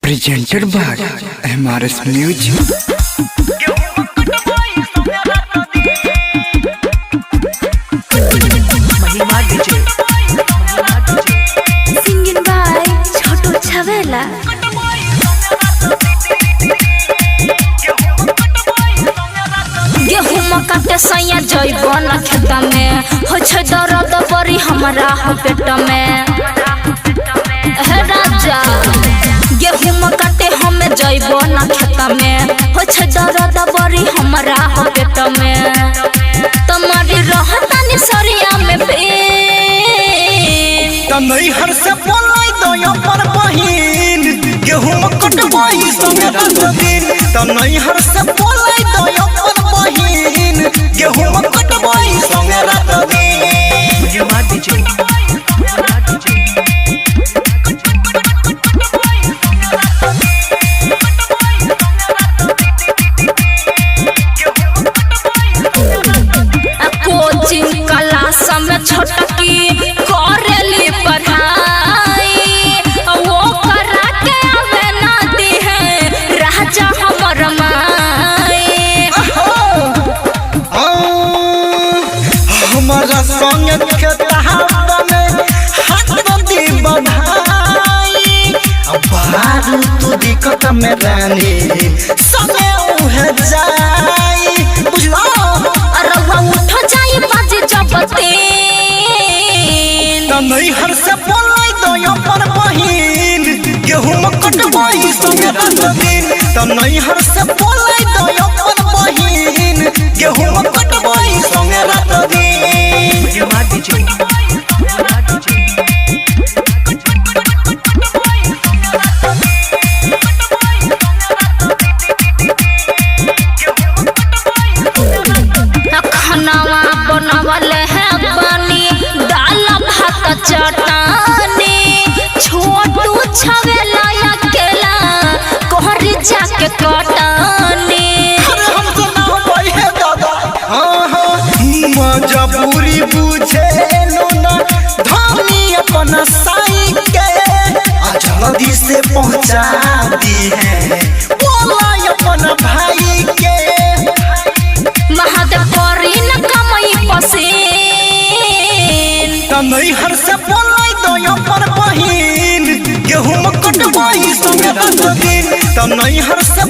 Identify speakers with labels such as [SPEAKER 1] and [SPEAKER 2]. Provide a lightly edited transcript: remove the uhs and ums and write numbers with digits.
[SPEAKER 1] Presented by MRS Music.
[SPEAKER 2] Singing by Chotu Chavela. गेहूं काटे सैया जइबो न खेत में हो छै दर्द बड़ी हमरा हो पेट में हे राजा गेहूं काटे हम जइबो न खेत में हो छै दर्द बड़ी हमरा हो पेट में तुम्हारी रहतानी सरिया में पे
[SPEAKER 3] तनई हर से बोलाई दया पर बहिन गेहूं कटवाई संगे रात दिन तनई हर से बोलाई दया पर बहिन गेहूं कटवाई संगे रात दिन
[SPEAKER 2] कोचिंग क्लास में छोटकी करेली पढ़ाई वो करा के आवे ना दी है राजा हमर माई
[SPEAKER 3] हमारा संग खेतहावा में हाथ दी बधाई बाहर तू दिक्कत में रानी समय उहे जाई बुझलो
[SPEAKER 2] रवा उठ जाई बाजी जबते
[SPEAKER 3] तनई हर से बोलाई दया पर बहिन गेहूं कटवाई संगे रात दिन तनई हर से बोलाई दया पर बहिन गेहूं कटवाई संगे रात दिन
[SPEAKER 2] खानावा बनावल है बनी दाल भात चटानी छोटू छवेला अकेला कोहरी जाके कटानी
[SPEAKER 3] अरे हम तो ना भाई है दादा हां हां मजबूरी बुझे लो ना धामी अपना साई के जल्दी से पहुंचा दी है बोला अपना भाई के
[SPEAKER 2] महादेव करी न कमाई पसीन
[SPEAKER 3] तनई हर से बोलाई दया पर बहिन गेहूं कटवाई संगे रात दिन तनई हर से